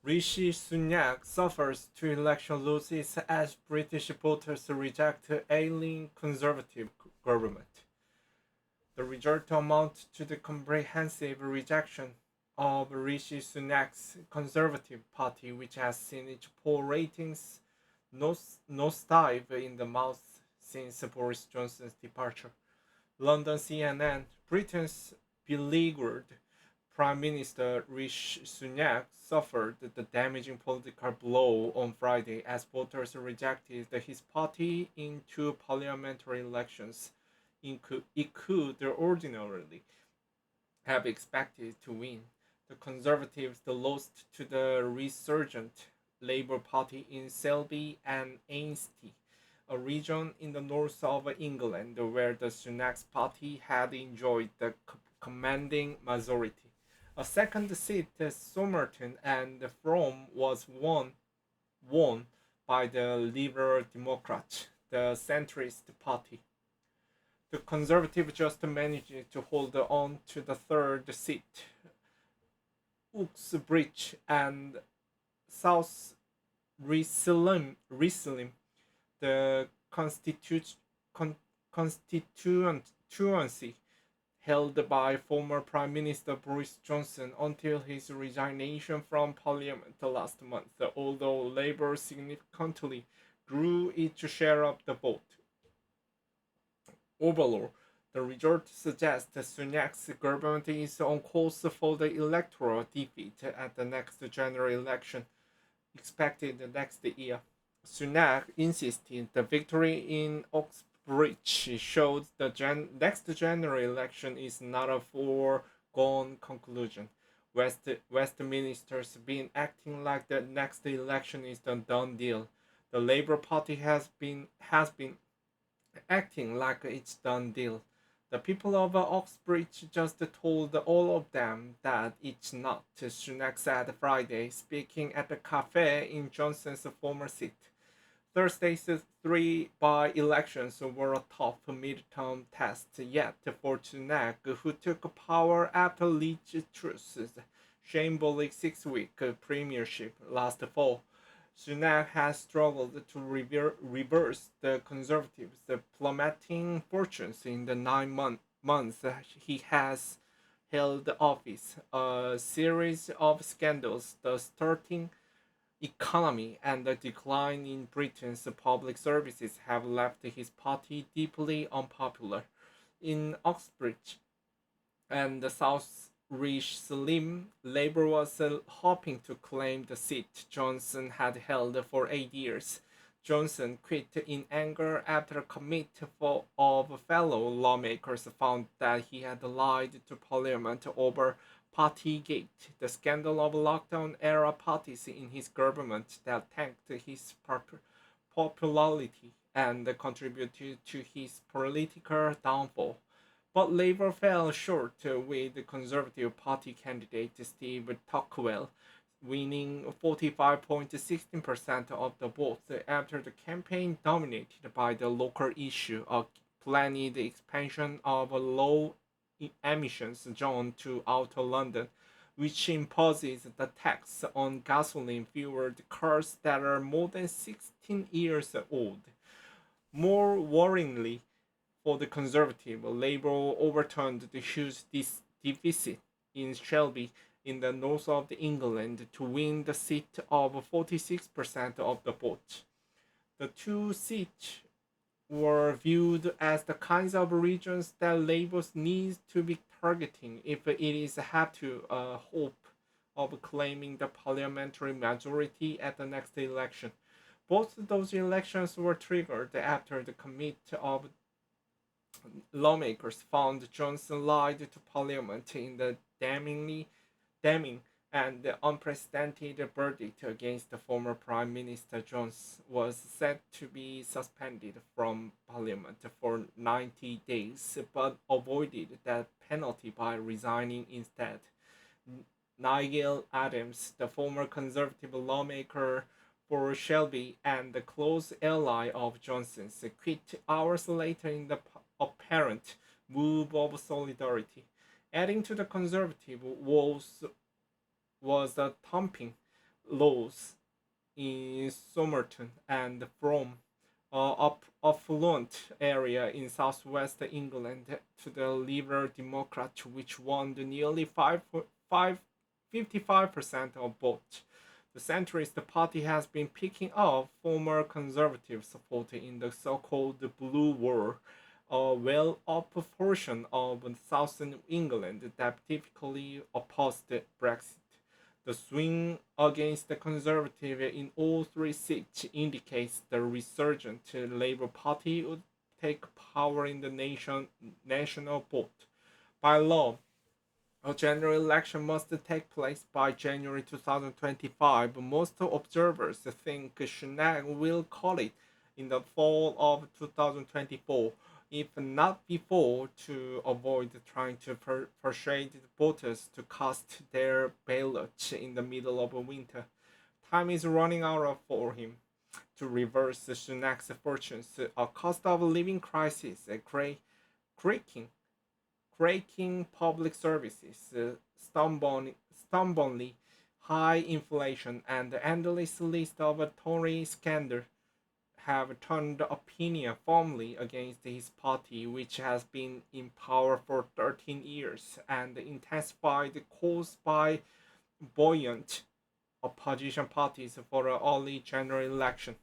Rishi Sunak suffers two election losses as British voters reject ailing Conservative government. The result amounts to the comprehensive rejection of Rishi Sunak's Conservative Party, which has seen its poll ratings nosedive in the mouth since Boris Johnson's departure. London CNN, Britain's beleaguered Prime Minister Rishi Sunak suffered the damaging political blow on Friday as voters rejected his party in two parliamentary elections it could ordinarily have expected to win. The Conservatives lost to the resurgent Labour Party in Selby and Ainsty, a region in the north of England where the Sunak's party had enjoyed the commanding majority. A second seat, Somerton and Frome, was won by the Liberal Democrats, the centrist party. The Conservatives just managed to hold on to the third seat, Uxbridge and South Rislem, the constituency held by former Prime Minister Boris Johnson until his resignation from Parliament last month, although Labour significantly grew its share of the vote. Overall, the result suggests Sunak's government is on course for the electoral defeat at the next general election expected next year. Sunak insisted the victory in Oxbridge shows the next general election is not a foregone conclusion. Westminster's been acting like the next election is the done deal. The Labour Party has been acting like it's done deal. The people of Oxbridge just told all of them that it's not, Sunak said Friday, speaking at a cafe in Johnson's former seat. Thursday's three by-elections were a tough midterm test yet for Sunak, who took power after Liz Truss's shambolic six-week premiership last fall. Sunak has struggled to reverse the Conservatives' plummeting fortunes in the 9 months he has held office. A series of scandals, the starting economy, and the decline in Britain's public services have left his party deeply unpopular. In Oxbridge and the South Slim, Labour was hoping to claim the seat Johnson had held for 8 years. Johnson quit in anger after a committee of fellow lawmakers found that he had lied to Parliament over Partygate, the scandal of lockdown era parties in his government that tanked his popularity and contributed to his political downfall. But Labour fell short with the Conservative Party candidate Steve Tuckwell winning 45.16% of the votes after the campaign dominated by the local issue of planned expansion of a low emissions zone to outer London, which imposes the tax on gasoline fueled cars that are more than 16 years old. More worryingly, for the Conservative, Labour overturned the huge deficit in Shelby in the north of England to win the seat of 46% of the vote. The two seats were viewed as the kinds of regions that Labour needs to be targeting if it is have to hope of claiming the parliamentary majority at the next election. Both those elections were triggered after the committee of lawmakers found Johnson lied to Parliament in the damning and unprecedented verdict against the former Prime Minister. Johnson was set to be suspended from Parliament for 90 days, but avoided that penalty by resigning instead. Nigel Adams, the former Conservative lawmaker for Shelby and the close ally of Johnson's, quit hours later in the apparent move of solidarity. Adding to the Conservative woes was a thumping laws in Somerton and from affluent area in southwest England to the Liberal Democrat, which won the nearly 55% of votes. The centrist party has been picking up former conservative support in the so-called Blue Wall, a well-off portion of southern England that typically opposed Brexit. The swing against the Conservative in all three seats indicates the resurgent Labour Party would take power in the national vote. By law, a general election must take place by January 2025. Most observers think Sunak will call it in the fall of 2024, if not before, to avoid trying to persuade voters to cast their ballots in the middle of winter. Time is running out for him to reverse Sunak's fortunes. A cost of living crisis, a cracking breaking public services, stubbornly high inflation, and the endless list of Tory scandals have turned opinion firmly against his party, which has been in power for 13 years, and intensified caused by buoyant opposition parties for an early general election.